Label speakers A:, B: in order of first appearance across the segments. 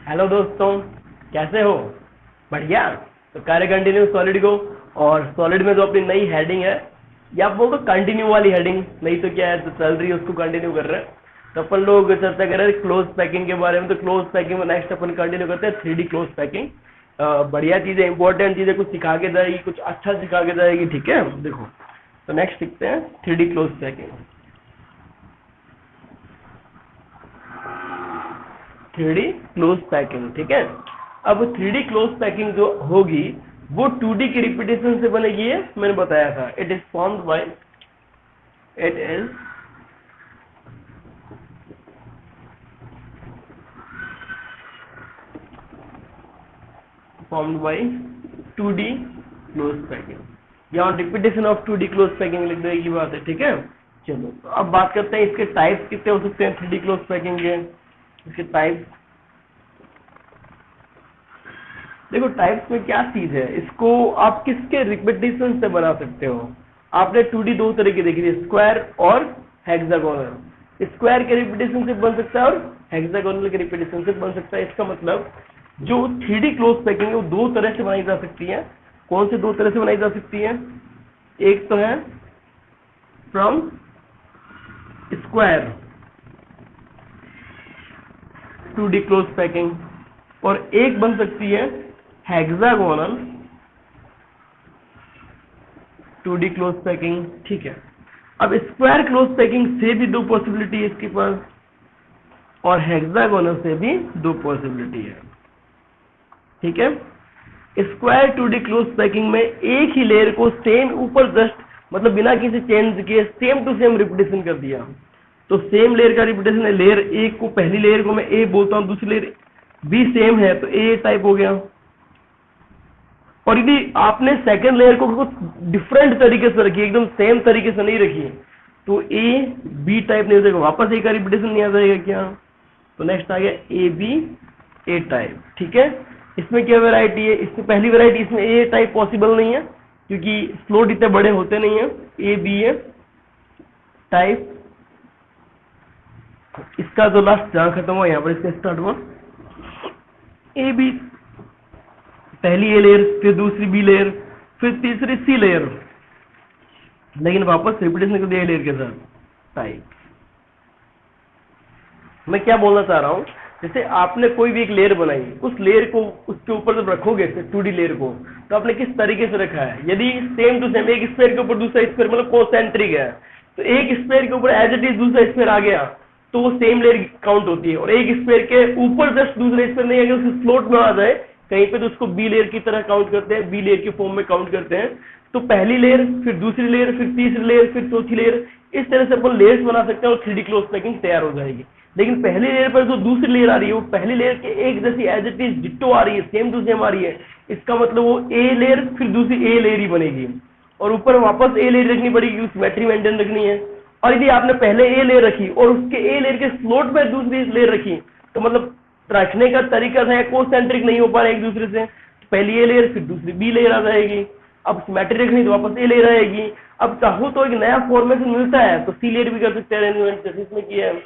A: Hello दोस्तों, कैसे हो? बढ़िया। तो कार्य कंटिन्यू सॉलिड को, और सॉलिड में जो अपनी नई हेडिंग है, या आप बोलो कंटिन्यू वाली हेडिंग, नहीं तो क्या है जो चल रही है उसको कंटिन्यू कर रहे हैं। तो अपन लोग चर्चा कर रहे हैं क्लोज पैकिंग के बारे में। तो क्लोज पैकिंग में नेक्स्ट अपन कंटिन्यू करते हैं 3D क्लोज पैकिंग। बढ़िया चीजें, इंपॉर्टेंट चीजें कुछ सिखा के जाएगी, कुछ अच्छा सिखा के जाएगी। ठीक है, देखो तो नेक्स्ट सीखते हैं 3D close packing. 3D close packing, ठीक है। अब 3D क्लोज पैकिंग जो होगी वो 2D की रिपीटेशन से बनेगी, है मैंने बताया था। It is formed by formed by 2D close packing. यहाँ repetition of 2D close packing लिख देने की बात है, ठीक है। चलो तो अब बात करते हैं इसके टाइप्स कितने हो सकते हैं 3D क्लोज पैकिंग के। इसके टाइप्स देखो, टाइप्स में क्या चीज है, इसको आप किसके रिपीटेशन से बना सकते हो। आपने 2D दो तरह की देखी थी, स्क्वायर और हेक्सागोनल। स्क्वायर के रिपीटेशन से बन सकता है और हेक्सागोनल के रिपीटेशन से बन सकता है। इसका मतलब जो 3D क्लोज पैकिंग है वो दो तरह से बनाई जा सकती है। कौन से दो तरह से बनाई जा सकती है? एक तो है from square 2D close packing, और एक बन सकती है हेक्सागोनल 2D क्लोज पैकिंग, ठीक है। अब स्क्वायर क्लोज पैकिंग से भी दो पॉसिबिलिटी है इसके पास, और हेक्सागोनल से भी दो पॉसिबिलिटी है, ठीक है। स्क्वायर 2D क्लोज पैकिंग में एक ही लेयर को सेम ऊपर जस्ट मतलब बिना किसी चेंज के सेम टू सेम रिपीटेशन कर दिया। तो सेम लेयर का रिपीटेशन है, लेयर ए को, पहली लेयर को मैं ए बोलता हूं, दूसरी लेयर भी सेम है तो ए टाइप हो गया। और यदि आपने सेकंड लेयर को कुछ डिफरेंट तरीके से रखी, एकदम सेम तरीके से नहीं रखी, तो ए बी टाइप नहीं हो जाएगा, वापस ए का रिपीटेशन नहीं आ जाएगा क्या। तो नेक्स्ट आ गया ए बी ए टाइप, ठीक है। इसमें क्या वैरायटी है? इसमें पहली वैरायटी, इसमें ए टाइप पॉसिबल नहीं है क्योंकि फ्लोट इतने बड़े होते नहीं है। ए बी ए टाइप, इसका जो लास्ट जहां खत्म हुआ यहाँ पर इसका स्टार्ट हुआ। ए बी, पहली ए लेयर, फिर दूसरी बी लेयर, फिर तीसरी सी लेयर, लेकिन वापस रिपीटेशन कर दिया ए लेयर के साथ, टाइप। मैं क्या बोलना चाह रहा हूं, जैसे आपने कोई भी एक लेयर बनाई, उस लेयर को उसके ऊपर जब रखोगे 2D लेयर को, तो आपने किस तरीके से रखा है। यदि सेम टू सेम एक स्क्वायर के ऊपर दूसरा स्क्वायर मतलब कोसेंट्रिक है, तो एक स्क्वायर के ऊपर एज इट इज दूसरा स्क्वायर आ गया तो वो सेम लेयर काउंट होती है। और एक स्क्वायर के ऊपर जस्ट दूसरा स्क्वायर नहीं आएगा, उसके स्लोट में आ जाए कहीं पे, तो उसको बी लेयर की तरह काउंट करते हैं, बी लेयर के फॉर्म में काउंट करते हैं। तो पहली लेयर, फिर दूसरी लेयर, फिर तीसरी लेयर, फिर चौथी लेयर, इस तरह से अपन लेयर्स बना सकते हैं और 3D क्लोज पैकिंग तैयार हो जाएगी। लेकिन पहली लेयर पर जो दूसरी लेयर आ रही है वो पहली लेयर के एक जैसी एज इट इज डिट्टो आ रही है, सेम टू सेम आ रही है। इसका मतलब वो ए लेयर फिर दूसरी ए लेयर ही बनेगी, और ऊपर वापस ए लेयर रखनी पड़ेगी, सिमेट्री मेंटेन रखनी है। और यदि आपने पहले ए लेयर रखी और उसके ए लेयर के स्लोट में दूसरी लेयर रखी, तो मतलब रखने का तरीका है कोसेंट्रिक नहीं हो पा रहा एक दूसरे से। पहली ए लेयर फिर दूसरी बी लेयर आ जाएगी, अब सिमेट्री रखनी तो वापस ए लेयर आएगी। अब चाहो तो एक नया फॉर्मेशन मिलता है तो सी लेयर भी कर सकते हैं अरेंजमेंट, जैसे इसमें किया है।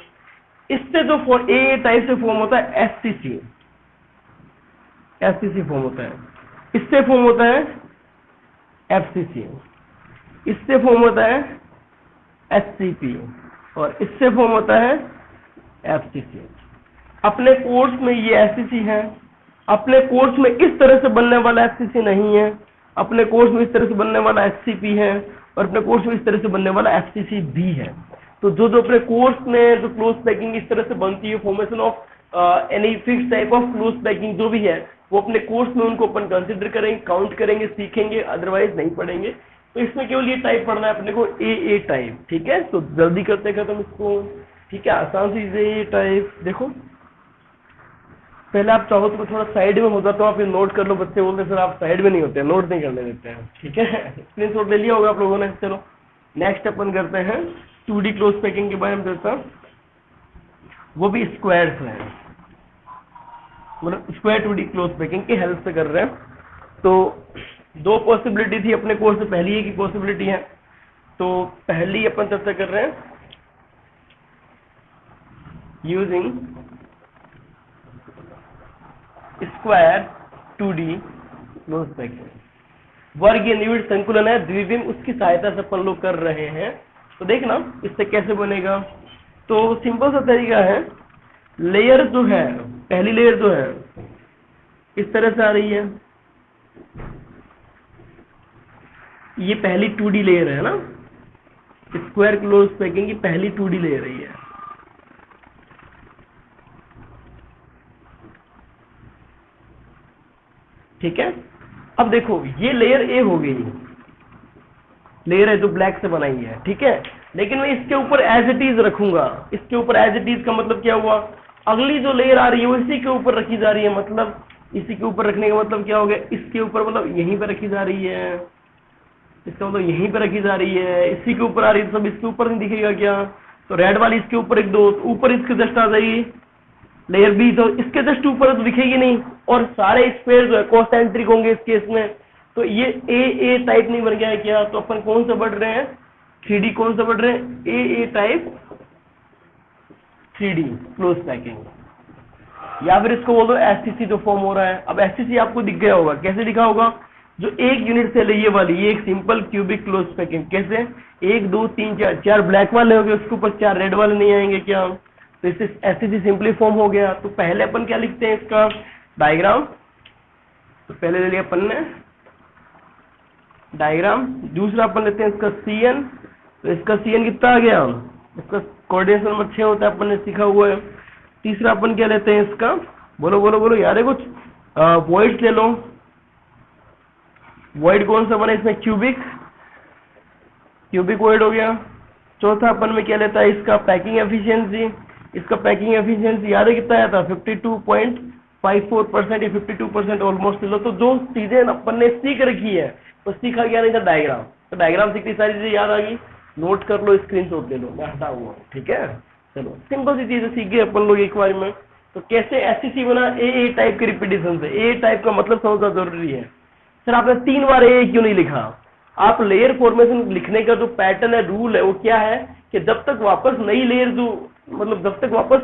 A: इससे जो ए टाइप से फॉर्म होता है एससीसी, एससीसी फॉर्म होता है। इससे फॉर्म होता है एफसीसी, इससे फॉर्म होता है एचसीपी, और इससे फॉर्म होता है एफसीसी। अपने कोर्स में ये एफसीसी है, अपने कोर्स में इस तरह से बनने वाला एफसीसी नहीं है, अपने कोर्स में इस तरह से बनने वाला एचसीपी है, और अपने कोर्स में इस तरह से बनने वाला एफसीसी भी है। तो जो जो अपने कोर्स में जो क्लोज पैकिंग इस तरह से बनती है, formation of any fix type of close packing जो भी है, वो अपने कोर्स में उनको अपन कंसिडर करेंगे, काउंट करेंगे, सीखेंगे, अदरवाइज नहीं पढ़ेंगे। तो इसमें केवल ये टाइप पढ़ना है अपने को, ए टाइप, ठीक है। तो जल्दी करते खत्म इसको, ठीक है। आसान सी ए टाइप देखो, पहले आप चाहो तो थोड़ा साइड में हो जाता हूँ, फिर नोट कर लो। बच्चे बोलते हैं सर आप साइड में नहीं होते, नोट नहीं करने देते हैं, ठीक है। स्क्रीनशॉट ले लिया होगा आप लोगों ने। चलो नेक्स्ट अपन करते हैं 2D क्लोज पैकिंग के बारे में चर्चा, वो भी स्क्वायर से है, मतलब स्क्वायर 2D क्लोज पैकिंग की हेल्प से कर रहे हैं। तो दो पॉसिबिलिटी थी अपने कोर्स में, पहली एक ही पॉसिबिलिटी है। तो पहली अपन चर्चा कर रहे हैं using square 2D close packing. वर्ग या निविड़ संकुलन है द्विविम, उसकी सहायता से अपन लोग कर रहे हैं। तो देखना इससे कैसे बनेगा। तो सिंपल सा तरीका है, लेयर जो है, पहली लेयर जो है इस तरह से आ रही है, ये पहली 2D लेयर है ना, स्क्वायर क्लोज पैकिंग की पहली 2D लेयर है ये। ठीक है, अब देखो ये लेयर ए हो गई, लेयर है जो ब्लैक से बनाई है, ठीक है, लेकिन मैं इसके ऊपर एज इट इज रखूंगा। इसके ऊपर एज इट इज का मतलब क्या हुआ, अगली जो लेयर आ रही है वो इसी के ऊपर रखी जा रही है, मतलब इसी के ऊपर रखने का मतलब क्या हो गया, इसके ऊपर मतलब यहीं पे रखी जा रही है, इसका मतलब यहीं पे रखी जा रही है, इसी के ऊपर आ रही है, सब इसके ऊपर नहीं दिखेगा क्या, तो रेड वाली इसके ऊपर एक दो, ऊपर इसके जस्ट आ जाएगी लेयर बी, तो इसके जस्ट ऊपर तो दिखेगी नहीं, और सारे स्क्वायर जो है कॉन्सेंट्रिक होंगे इस केस में, तो ये ए टाइप नहीं बन गया है क्या, तो अपन कौन सा बढ़ रहे हैं, 3D कौन सा बढ़ रहे हैं, ए टाइप 3D क्लोज पैकिंग, या फिर इसको बोल दो एससीसी जो फॉर्म हो रहा है। अब एससीसी आपको दिख गया होगा, कैसे दिखा होगा, जो एक यूनिट सेल है ये वाली, ये एक सिंपल क्यूबिक क्लोज पैकिंग, कैसे 1 2 3 4, 4 ब्लैक वाले हो गए, उसके ऊपर 4 रेड वाले नहीं आएंगे क्या, तो इससे एससीसी सिंपली फॉर्म हो गया। तो पहले अपन क्या लिखते हैं इसका डायग्राम, तो पहले ले लिया अपन ने डायग्राम, दूसरा अपन लेते हैं इसका सीएन, तो इसका सीएन कितना आ गया, इसका कोऑर्डिनेशन नंबर 6 होता है, अपन ने सीखा हुआ है। तीसरा अपन क्या लेते हैं इसका, बोलो बोलो बोलो यार, कुछ वॉइड ले लो, वॉइड कौन सा बना इसमें, क्यूबिक वॉइड हो गया। चौथा अपन में क्या लेता है इसका पैकिंग एफिशिएंसी, इसका पैकिंग एफिशिएंसी याद है कितना आया था, 52.54% या 52% ऑलमोस्ट ले लो। तो जो चीजें अपन ने सीख रखी है वो सीखा गया नहीं था डायग्राम, तो डायग्राम सीखती सारी चीजें याद आ गई, नोट कर लो, स्क्रीनशॉट ले लो, मैं हटा हुआ, ठीक है। चलो सिंपल सी चीजें सीख गए अपन लोग एक बार में। तो कैसे एससीसी बना, ए टाइप के रिपीटेशन से, ए टाइप का मतलब समझना जरूरी है। सर आपने 3 बार ए क्यों नहीं लिखा, आप लेयर फॉर्मेशन लिखने का जो पैटर्न है, रूल है, वो क्या है कि जब तक वापस नई लेयर जो मतलब जब तक वापस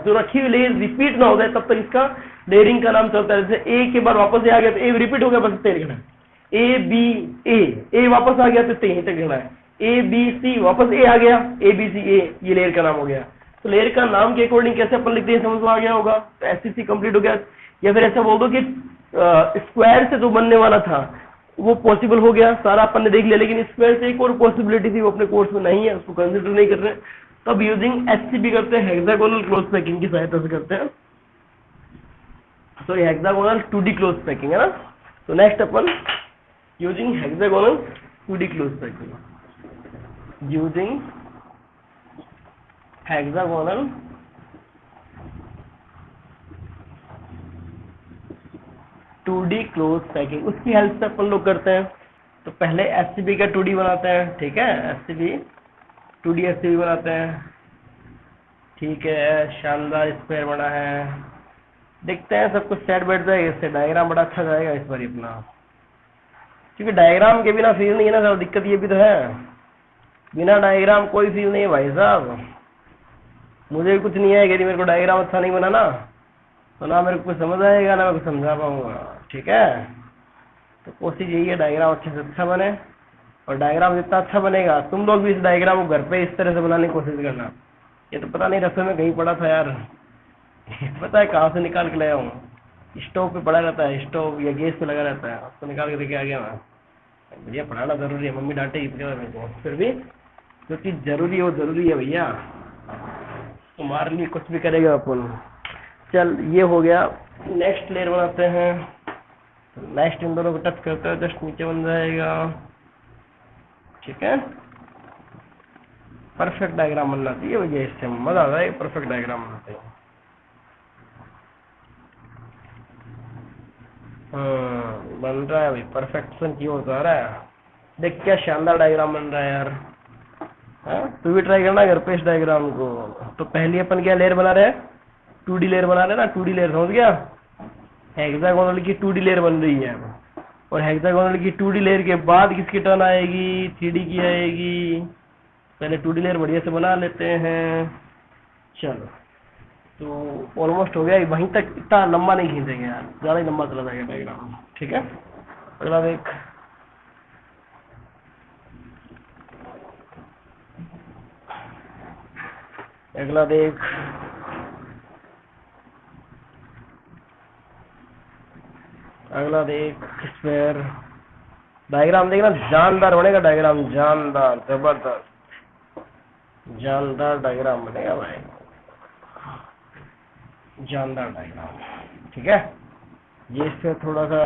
A: जो रखी हुई लेयर रिपीट ना हो जाए तब तक इसका लेयरिंग का नाम चलता है। जैसे ए के बाद वापस आ गया तो ए रिपीट हो गया, बस इतना लिखना है, ए बी ए वापस आ गया तो यहीं तक लिखना है, ए बी सी वापस ए आ गया, ए बी सी ए, ये लेयर का नाम हो गया। तो लेयर का नाम के अकॉर्डिंग कैसे अपन लिखते हैं समझ में आ गया होगा। तो एससीसी कंप्लीट हो गया। या फिर ऐसा बोल दो कि स्क्वायर से जो बनने वाला था वो पॉसिबल हो गया, सारा अपन ने देख लिया, लेकिन स्क्वायर से एक और पॉसिबिलिटी थी वो अपने कोर्स में नहीं है, उसको कंसिडर नहीं कर रहे, तब यूजिंग एचसीबी करते हैं, हेक्सागोनल क्लोज पैकिंग की सहायता से करते हैं। Sorry hexagonal 2D close packing है ना। तो नेक्स्ट अपन using hexagonal 2D close packing, using hexagonal 2D close packing, उसकी हेल्प से अपन लोग करते हैं। तो पहले एससीबी का 2D बनाते हैं, ठीक है, एससीबी 2D एससीबी बनाते हैं, ठीक है, शानदार स्क्वायर बना है, देखते हैं सब कुछ सेट बैठ जाएगा, इससे डायग्राम बड़ा अच्छा जाएगा इस बार अपना, क्योंकि डायग्राम के बिना फील नहीं है ना सर, दिक्कत ये भी तो है, बिना डायग्राम कोई फील नहीं है भाई साहब। मुझे भी कुछ नहीं आएगा यदि मेरे को डायग्राम अच्छा नहीं बना ना, तो ना मेरे को कुछ समझ आएगा ना मैं कुछ समझा पाऊंगा, ठीक है। तो कोशिश यही है डायग्राम अच्छे से अच्छा बने, और डायग्राम जितना अच्छा बनेगा तुम लोग भी इस डायग्राम को घर पे इस तरह से बनाने की कोशिश करना। ये तो पता नहीं रसोई में कहीं पड़ा था यार, पता है कहाँ से निकाल के लाया हूँ, स्टोव पे पड़ा रहता है, स्टोव या गैस पे लगा रहता है, उसको निकाल के लेके आ गया मैं। भैया पढ़ाना जरूरी है, मम्मी डांटेगी मेरे को, फिर भी जो चीज जरूरी है वो जरूरी है भैया, तुम्हारे लिए कुछ भी करेगा अपन। चल ये हो गया, नेक्स्ट लेयर बनाते हैं, नेक्स्ट इन दोनों को टच करते हैं, जस्ट नीचे बन जाएगा, ठीक है। परफेक्ट डायग्राम बनना चाहिए भैया, इससे मजा आ जाएगा, परफेक्ट डायग्राम बनाते हैं। बन रहा है भाई, परफेक्शन की ओर जा रहा है, देख क्या शानदार डायग्राम बन रहा है यार। तू भी ट्राई करना घर पे इस डायग्राम को। तो पहली अपन क्या लेयर बना रहे हैं, 2D लेयर बना रहे हैं ना, 2D लेयर समझ गया, हेक्सागोनल की 2D लेयर बन रही है, और हेक्सागोनल की 2D लेयर के बाद किसकी टर्न आएगी, 3D की आएगी। पहले 2D लेयर बढ़िया से बना लेते हैं। चलो तो ऑलमोस्ट हो गया, वहीं तक इतना लंबा नहीं खींचेंगे यार, ज़्यादा ही लंबा चला जाएगा डायग्राम। ठीक है, अगला देख। अगला देख, अगला देख, स्क्वायर डायग्राम देखना, जानदार बनेगा डायग्राम, जानदार, जबरदस्त जानदार डायग्राम बनेगा भाई, जानदार डायग्राम। ठीक है, ये इससे थोड़ा सा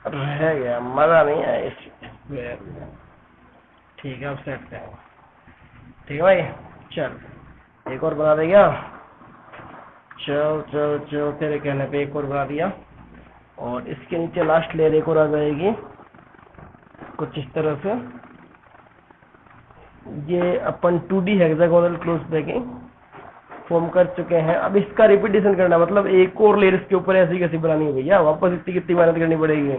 A: रह गया, मजा नहीं आया इस स्क्वायर में। ठीक है, अब सेट है। ठीक है भाई, चल एक और बना देगा। चल चल चल, तेरे कहने पे एक और बना दिया, और इसके नीचे लास्ट लेयर एक और आ जाएगी कुछ इस तरह से। ये अपन 2D hexagonal close bracket form कर चुके हैं। अब इसका रिपीटेशन करना, मतलब एक और लेयर इसके ऊपर ऐसी कैसी बनानी है भैया, वापस इतनी कितनी मेहनत करनी पड़ेगी।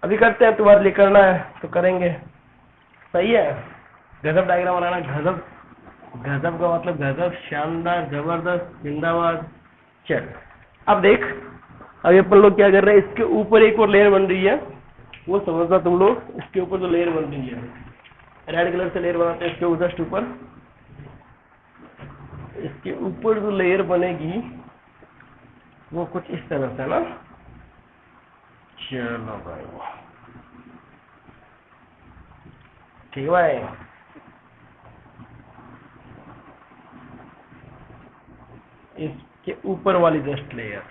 A: अभी करते हैं, तुम्हारे लिए करना है तो करेंगे। सही है, गजब डायग्राम बनाना, गजब, गजब का मतलब गजब, शानदार, जबरदस्त, जिंदाबाद। चल अब देख, अभी अपन लोग क्या कर रहे हैं, इसके ऊपर एक और लेयर बन रही है, वो समझना तुम लोग। इसके ऊपर जो लेयर बन रही है, रेड कलर से लेयर बनाते हैं इसके ऊपर, जस्ट ऊपर। इसके ऊपर जो लेयर बनेगी वो कुछ इस तरह से ना। चलो भाई, ठीक है भाई, इसके ऊपर वाली जस्ट लेयर।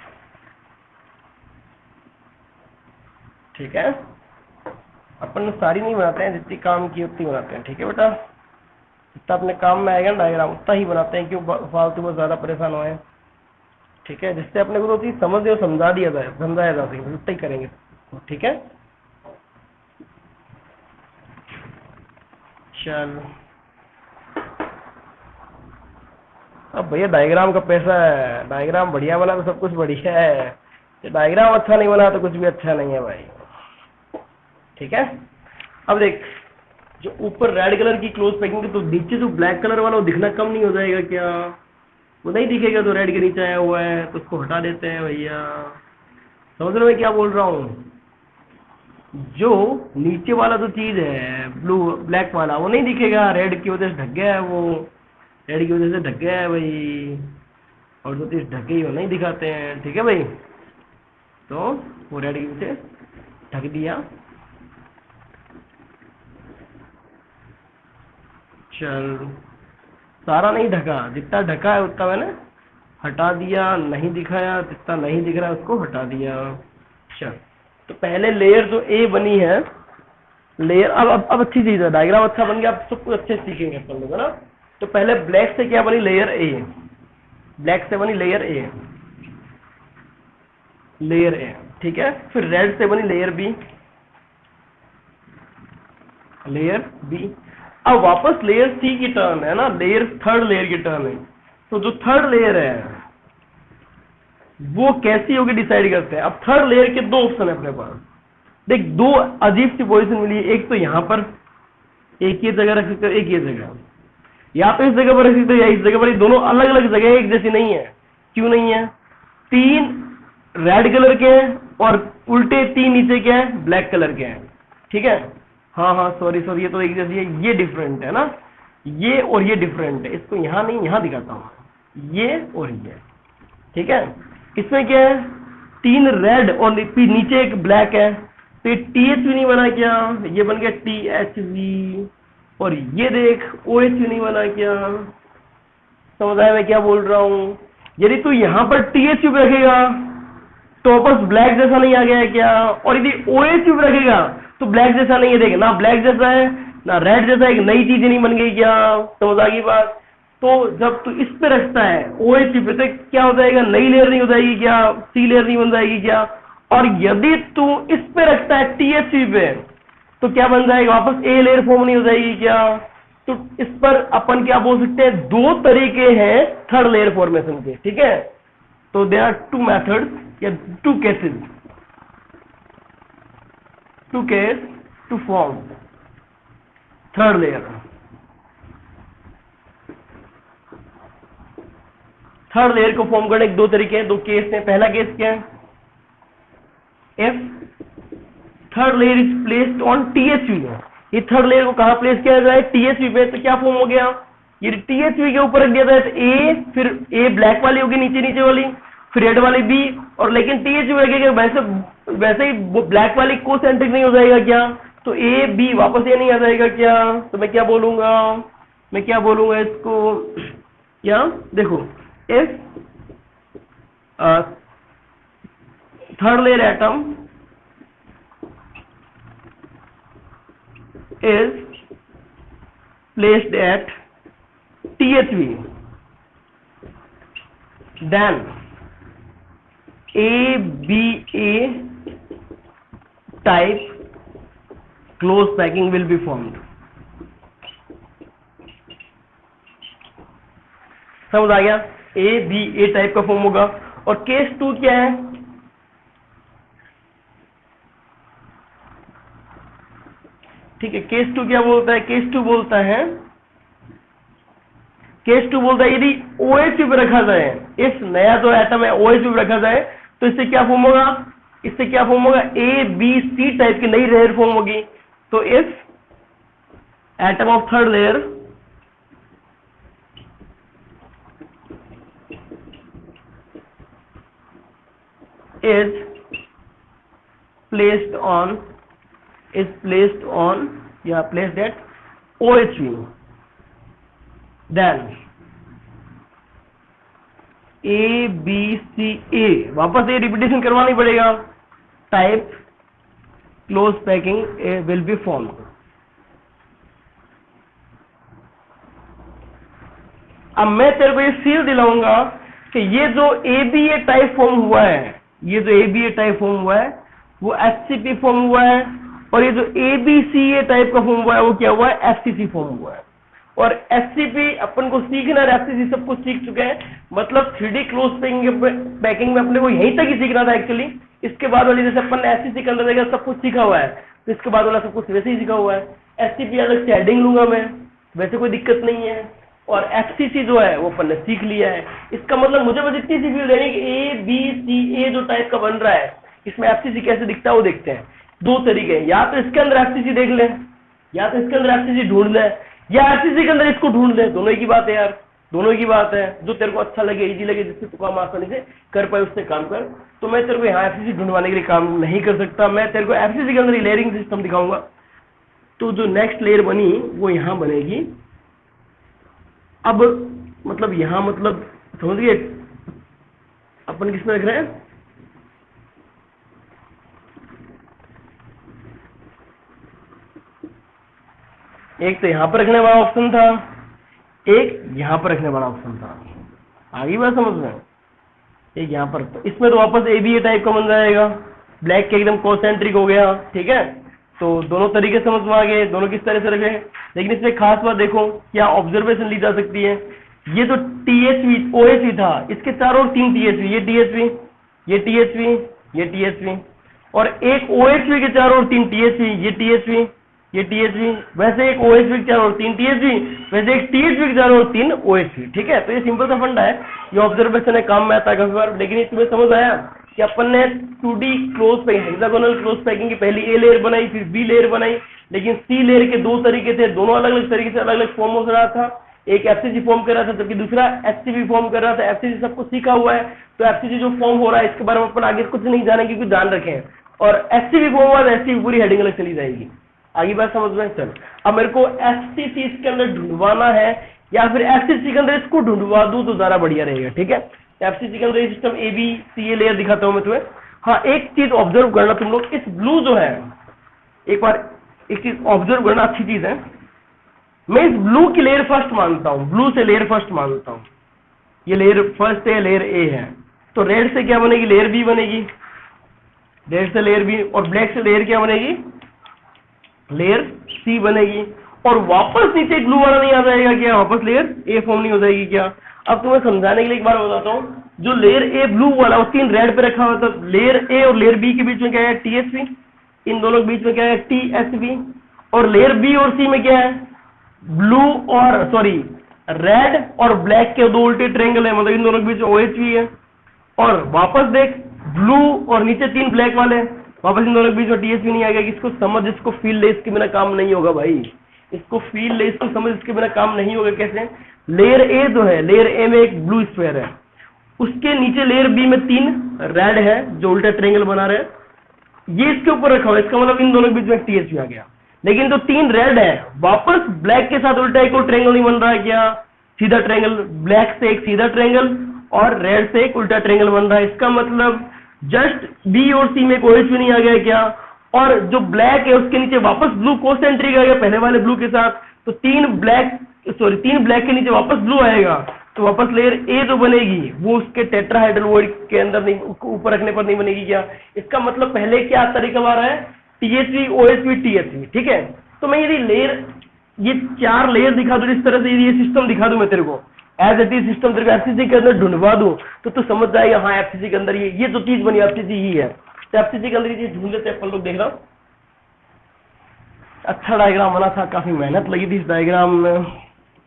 A: ठीक है, अपन सारी नहीं बनाते हैं, जितनी काम की उतनी बनाते हैं। ठीक है बेटा, जितना अपने काम में आएगा ना डायग्राम, उतना ही बनाते हैं, क्यों फालतू में ज्यादा परेशान हुए। ठीक है, जिससे अपने को तो चीज समझ और समझाया जा सके, उतना ही करेंगे। ठीक है, चल अब भैया डायग्राम का पैसा है, डायग्राम बढ़िया बना तो सब कुछ बढ़िया है, डायग्राम अच्छा नहीं बना तो कुछ भी अच्छा नहीं है भाई। ठीक है, अब देख, जो ऊपर रेड कलर की क्लोज पैकिंग, तो नीचे जो ब्लैक कलर वाला वो दिखना कम नहीं हो जाएगा क्या? वो नहीं दिखेगा, तो रेड के नीचे आया हुआ है, तो उसको हटा देते हैं भैया। समझ रहे हो मैं क्या बोल रहा हूँ? जो नीचे वाला जो चीज है ब्लू ब्लैक वाला, वो नहीं दिखेगा, रेड की वजह से ढक गया है, वो रेड की वजह से ढक गया है भाई, और जो चीज ढक गई वो नहीं दिखाते हैं। ठीक है भाई, तो वो रेड की वजह से ढक दिया। चल सारा नहीं ढका, जितना ढका है उतना मैंने हटा दिया, नहीं दिखाया, जितना नहीं दिख रहा है उसको हटा दिया। चल, तो पहले लेयर जो ए बनी है, लेयर अब अच्छी चीज है, डायग्राम अच्छा बन गया, अब सब कुछ अच्छे सीखेंगे अपन लोग, है ना। तो पहले ब्लैक से क्या बनी, लेयर ए, ब्लैक से बनी लेयर ए, लेयर ए। ठीक है, फिर रेड से बनी लेयर बी, लेयर बी। अब वापस लेयर सी की टर्न है ना, लेयर थर्ड लेयर की टर्न है। तो जो थर्ड लेयर है वो कैसी होगी डिसाइड करते हैं। अब थर्ड लेयर के दो ऑप्शन है अपने पास। देख, दो अजीब सी पोजीशन मिली है, एक तो यहां पर, एक ये जगह रख सकते हो, एक ये जगह, या तो इस जगह पर रख सकते हो या इस जगह पर। दोनों अलग अलग जगह, एक जैसी नहीं है। क्यों नहीं है? तीन रेड कलर के हैं और उल्टे तीन नीचे के हैं, ब्लैक कलर के हैं। ठीक है, हाँ हाँ सॉरी, ये तो एक जैसी है, ये डिफरेंट है ना, ये और ये डिफरेंट है। इसको यहां नहीं, यहां दिखाता हूं, ये और ये। ठीक है, इसमें क्या है, तीन रेड और नीचे एक ब्लैक है, तो ये THV नहीं बना क्या, ये बन गया THV। और ये देख OHV नहीं बना क्या। समझ आया मैं क्या बोल रहा हूं? यदि तू यहां पर THV रखेगा तो वापस ब्लैक जैसा नहीं आ गया है क्या, और यदि OHV रखेगा तो ब्लैक जैसा नहीं है। देख ना, ब्लैक जैसा है ना रेड जैसा, एक नई चीज नहीं बन गई क्या? समझ आ गई बात? तो जब तू इस पे रखता है OHV पे, तो क्या हो जाएगा, नई लेयर नहीं हो जाएगी क्या, सी लेयर नहीं बन जाएगी क्या? और यदि तू इस पे रखता है THV पे, तो क्या बन जाएगा, वापस ए लेयर फॉर्म नहीं हो जाएगी क्या? तो इस पर अपन क्या बोल सकते हैं, दो तरीके हैं थर्ड लेयर फॉर्मेशन के। ठीक है, तो देयर आर टू मेथड्स या two cases, two case to form third layer. Third layer को फॉर्म करने के दो तरीके हैं, दो केस हैं। पहला केस क्या है, if third layer is placed on THV। ये थर्ड लेयर को कहां प्लेस किया जाए, THV पे। तो क्या फॉर्म हो गया, ये THV के ऊपर रख दिया जाए तो A, फिर A ब्लैक वाली होगी नीचे नीचे वाली, फिर रेड वाली B, और लेकिन THV लगेगा वैसे ही ब्लैक वाली को सेंट्रिक नहीं हो जाएगा क्या, तो A B वापस ये नहीं आ जाएगा क्या। तो मैं क्या बोलूंगा इसको, या देखो, if third layer atom is placed at THV, then ABA type close packing will be formed। समझ आ गया, ABA टाइप का फॉर्म होगा। और केस 2 क्या है, ठीक है, केस 2 क्या बोलता है, केस 2 बोलता है यदि OH पे रखा जाए, इस नया जो एटम है OH पे रखा जाए, तो इससे क्या फॉर्म होगा, ABC टाइप की नई लेयर फॉर्म होगी। तो if atom of third layer is placed at OHV, then ABCA, वापस ये रिपीटेशन करवानी पड़ेगा, type close packing will be formed. अब मैं तेरे को ये फील दिलाऊंगा कि ये जो ABA टाइप फॉर्म हुआ है, वो HCP फॉर्म हुआ है, और ये जो ABCA टाइप का फॉर्म हुआ है वो क्या हुआ है, FCC फॉर्म हुआ है। और FCP अपन को सीखना है, FCC सब कुछ सीख चुके हैं, मतलब 3D क्लोज पैकिंग में अपने को यहीं तक ही सीखना था एक्चुअली। इसके बाद वाली जैसे अपन ने FCC के अंदर देखा सब कुछ सीखा हुआ है, तो इसके बाद वाला सब कुछ वैसे ही सीखा हुआ है। SCP अलग से हेडिंग लूंगा मैं, वैसे कोई दिक्कत नहीं है, और FCC जो है वो अपन ने सीख लिया है। इसका मतलब मुझे बस इतनी सी फील देनी कि ABCA जो टाइप का बन रहा है, इसमें FCC कैसे दिखता है वो देखते हैं। दो तरीके हैं, या तो इसके अंदर FCC देख लें, या तो इसके अंदर FCC ढूंढ लें, या FCC के अंदर इसको ढूंढ लें। दोनों की बात है यार, दोनों की बात है, जो तेरे को अच्छा लगे, इजी लगे, जिससे तू काम आसानी से कर पाए उससे काम कर। तो मैं तेरे को यहाँ FCC ढूंढवाने के लिए काम नहीं कर सकता, मैं तेरे को FCC के अंदर लेयरिंग सिस्टम दिखाऊंगा। तो जो नेक्स्ट लेयर बनी वो यहाँ बनेगी। अब मतलब यहाँ मतलब समझिए अपन किसमें रख रहे हैं, एक तो यहाँ पर रखने वाला ऑप्शन था, एक यहाँ पर रखने वाला ऑप्शन था। आगे बात समझ में, एक यहाँ पर, तो इसमें तो वापस ABA टाइप का बन जाएगा, ब्लैक के एकदम कॉन्सेंट्रिक हो गया, ठीक है। तो दोनों तरीके समझ में आ गए, दोनों किस तरह से रखे। लेकिन इसमें खास बात देखो, क्या ऑब्जर्वेशन ली जा सकती है, ये जो THV OHV था, इसके चारों 3 THV, ये THV, ये THV, ये THV, और एक OHV के चारों 3 THV, ये THV, ये THV, वैसे एक OHV के चारों 3 THV, वैसे एक THV के चारों 3 OHV, ठीक है। तो ये सिंपल सा फंडा है, ये ऑब्जर्वेशन है, काम में आता है काफी बार। लेकिन ये तुम्हें समझ आया कि अपन ने 2D close packing, hexagonal close packing की पहली A लेयर बनाई, फिर B लेयर बनाई, लेकिन C लेयर के 2 तरीके थे, दोनों अलग अलग तरीके से अलग अलग फॉर्म हो रहा था। एक FCC फॉर्म कर रहा था, जबकि दूसरा HCP फॉर्म कर रहा था। FCC सब कुछ सीखा हुआ है, तो FCC जो फॉर्म हो रहा है इसके बारे में अपन आगे कुछ नहीं जानेंगे, क्योंकि जान रखे हैं। और HCP फॉर्म हुआ तो HCP पूरी हेडिंग अलग चली जाएगी। आगे बात समझ में, चल अब मेरे को FCC इसके अंदर ढूंढवाना है, या फिर FCC के अंदर इसको ढूंढवा दूं तो ज्यादा बढ़िया रहेगा, ठीक है। FCC के अंदर ये सिस्टम ABCA लेयर दिखाता हूं मैं तुम्हें। हाँ, एक चीज ऑब्जर्व करना तुम लोग, इस ब्लू जो है, एक बार एक चीज ऑब्जर्व करना, अच्छी चीज है। मैं इस ब्लू की लेयर फर्स्ट मानता हूं, ब्लू से लेयर फर्स्ट मानता हूं, ये लेयर फर्स्ट है, लेयर A है। तो रेड से क्या बनेगी, लेयर B बनेगी, रेड से लेयर B, और ब्लैक से लेयर क्या बनेगी, लेयर C बनेगी। और वापस नीचे ब्लू वाला नहीं आ जाएगा क्या, वापस लेयर A फॉर्म नहीं हो जाएगी क्या। अब तुम्हें समझाने के लिए एक बार बताता हूँ, जो लेयर A ब्लू वाला वो 3 रेड पे रखा हुआ था, लेयर A और लेयर B के बीच में क्या है, THV, इन दोनों के बीच में क्या है, THV, और लेयर B और C में क्या है, ब्लू और सॉरी रेड और ब्लैक के दो उल्टे ट्रायंगल है, मतलब इन दोनों के बीच OHV है। और वापस देख ब्लू और नीचे 3 ब्लैक वाले, वापस इन दोनों के बीच में THV नहीं आ गया। इसको समझ, इसको फील ले, इसके बिना काम नहीं होगा भाई, इसको फील ले, इसको समझ, इसके बिना काम नहीं होगा। कैसे? लेयर ए जो है, लेयर ए में एक ब्लू स्क्वायर है, उसके नीचे लेयर बी में 3 रेड है जो उल्टा ट्रायंगल बना रहे हैं, ये इसके ऊपर रखा हुआ है, इसका मतलब इन दोनों के बीच में THV आ गया। लेकिन जो 3 रेड है वापस ब्लैक के साथ उल्टा एक और ट्रायंगल नहीं बन रहा है क्या? सीधा ट्रायंगल, ब्लैक से एक सीधा ट्रायंगल और रेड से एक उल्टा ट्रायंगल बन रहा है। इसका मतलब जस्ट बी और सी में एक OHV नहीं आ गया क्या? और जो ब्लैक है उसके नीचे वापस ब्लू कोसेंट्रिक आ गया पहले वाले ब्लू के साथ, तो 3 ब्लैक के नीचे वापस ब्लू आएगा, तो वापस लेयर ए जो बनेगी वो उसके टेट्राहाइड्रल के अंदर नहीं, ऊपर रखने पर नहीं बनेगी क्या? इसका मतलब पहले क्या तरीका आ रहा है? THV OHV THV, ठीक है। तो मैं यदि लेयर, ये 4 लेयर दिखा दूं इस तरह से, यदि ये सिस्टम दिखा दूं मैं तेरे को एज इट इज सिस्टम, तेरे को FCC के अंदर ढूंढवा दूं तो तू समझ जाएगा हाँ FCC के अंदर ये जो चीज बनी FCC ही है। तो FCC के अंदर ये चीज ढूंढ लेते हैं अपन लोग। देख रहा हूँ अच्छा डायग्राम बना था, काफी मेहनत लगी थी इस डायग्राम में।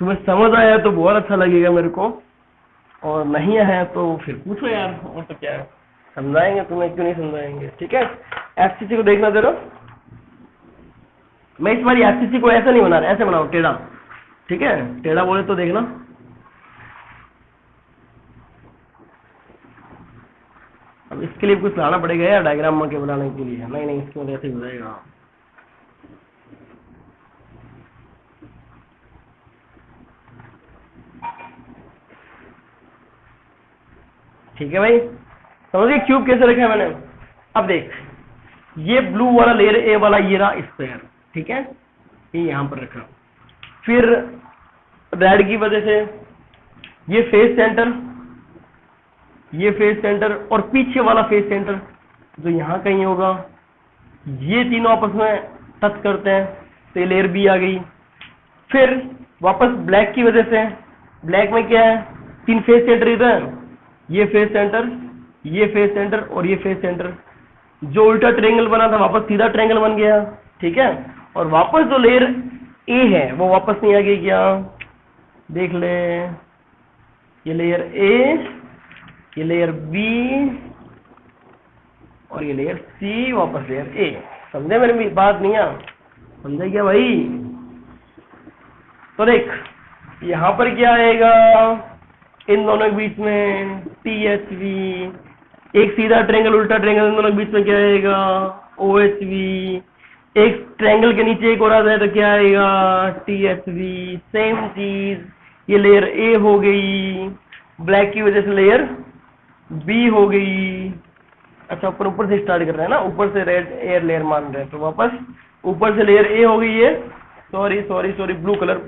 A: तुम्हें समझ आया तो बहुत अच्छा लगेगा मेरे को, और नहीं आया तो फिर पूछो यार, और तो क्या है, समझाएंगे तुम्हें, क्यों नहीं समझाएंगे। ठीक है, FCC को देखना जरा। मैं इस बार FCC को ऐसा नहीं बना रहा, ऐसे बनाओ टेढ़ा, ठीक है, टेढ़ा बोले तो देखना। अब इसके लिए कुछ लाना पड़ेगा यार डायग्राम के बनाने के लिए, नहीं इसके वजह से हो जाएगा। ठीक है भाई, समझिए क्यूब कैसे रखा है मैंने। अब देख, ये ब्लू वाला लेयर ए वाला ये रहा स्क्वायर, ठीक है, ये यहां पर रखा। फिर रेड की वजह से ये फेस सेंटर, ये फेस सेंटर और पीछे वाला फेस सेंटर जो यहां कहीं होगा, ये तीनों आपस में टच करते हैं, तो ये लेयर बी आ गई। फिर वापस ब्लैक की वजह से, ब्लैक में क्या है, 3 फेस सेंटर इधर, ये फेस सेंटर, ये फेस सेंटर और ये फेस सेंटर, जो उल्टा ट्रायंगल बना था वापस सीधा ट्रायंगल बन गया, ठीक है। और वापस जो लेयर ए है वो वापस नहीं आ गई क्या, देख ले, ये लेयर ए, ये लेयर बी और ये लेयर सी, वापस लेयर ए। समझे मेरी बात? नहीं आ समझे क्या भाई? तो देख यहां पर क्या आएगा, इन दोनों के बीच में THV, एक सीधा ट्रायंगल उल्टा ट्रायंगल, इन दोनों के बीच में क्या आएगा, OHV, एक ट्रायंगल के नीचे एक और आ जाए तो क्या आएगा, THV। सेम चीज, ये लेयर ए हो गई, ब्लैक की वजह से लेयर बी हो गई। अच्छा ऊपर से स्टार्ट कर रहे हैं ना, ऊपर से रेड एयर लेयर मान रहे हैं, तो वापस ऊपर से लेयर ए हो गई है, सॉरी ब्लू कलर,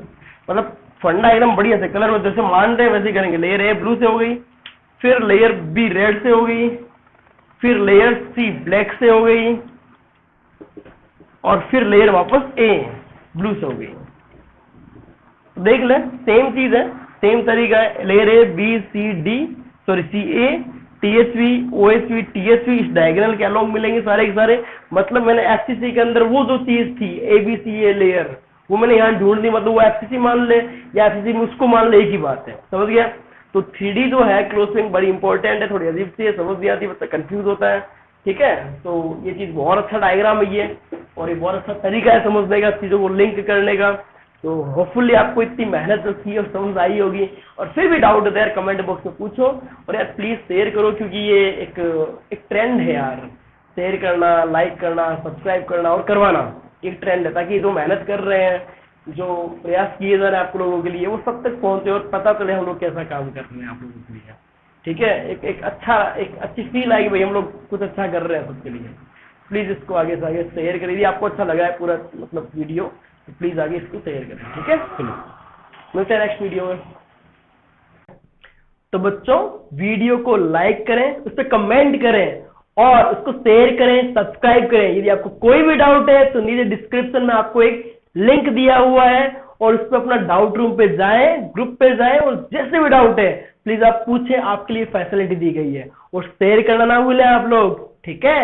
A: मतलब फंडा एकदम बढ़िया से कलर में जैसे मान रहे हैं वैसे करेंगे। लेयर ए ब्लू से हो गई, फिर लेयर बी रेड से हो गई, फिर लेयर सी ब्लैक से हो गई, और फिर लेयर वापस ए ब्लू से हो गई। देख ले सेम चीज है, सेम तरीका है, layer A B C D, sorry C A, THV OHV THV इस डायग्राम के अलोंग मिलेंगे सारे के सारे। मतलब मैंने FCC के अंदर वो जो चीज थी ABCA लेयर, वो मैंने यहाँ ढूंढ ली, मतलब वो FCC मान ले या FCC में उसको मान ले, एक ही बात है, समझ गया। तो 3D जो है क्लोजपिंग बड़ी इंपॉर्टेंट है, थोड़ी अजीब सी है, समझ नहीं आती, बच्चा कंफ्यूज होता है, ठीक है। तो ये चीज बहुत अच्छा डायग्राम है ये, और ये बहुत अच्छा तरीका है समझने का, चीजों को लिंक करने का। तो होपफुली आपको इतनी मेहनत जो थी और समझ आई होगी, और फिर भी डाउट है यार कमेंट बॉक्स में पूछो, और यार प्लीज शेयर करो, क्योंकि ये एक ट्रेंड है यार, शेयर करना, लाइक करना, सब्सक्राइब करना और करवाना एक ट्रेंड है, ताकि जो मेहनत कर रहे हैं, जो प्रयास किए जा रहे हैं आप लोगों के लिए, वो सब तक पहुंचे और पता चले हम लोग कैसा काम कर रहे हैं आप लोगों के लिए, ठीक है। एक अच्छी फील आएगी भाई हम लोग कुछ अच्छा कर रहे हैं सबके लिए। प्लीज इसको आगे से आगे शेयर करिए, यदि आपको अच्छा लगा है पूरा मतलब वीडियो, तो प्लीज आगे इसको शेयर करें, ठीक है। चलो मिलते हैं नेक्स्ट वीडियो में। तो बच्चों वीडियो को लाइक करें, उस पर कमेंट करें और उसको शेयर करें, सब्सक्राइब करें। यदि आपको कोई भी डाउट है तो नीचे डिस्क्रिप्शन में आपको एक लिंक दिया हुआ है, और उस पर अपना डाउट रूम पे जाएं, ग्रुप पे जाएं, और जैसे भी डाउट है प्लीज आप पूछें, आपके लिए फैसिलिटी दी गई है। और शेयर करना ना भूलें आप लोग, ठीक है।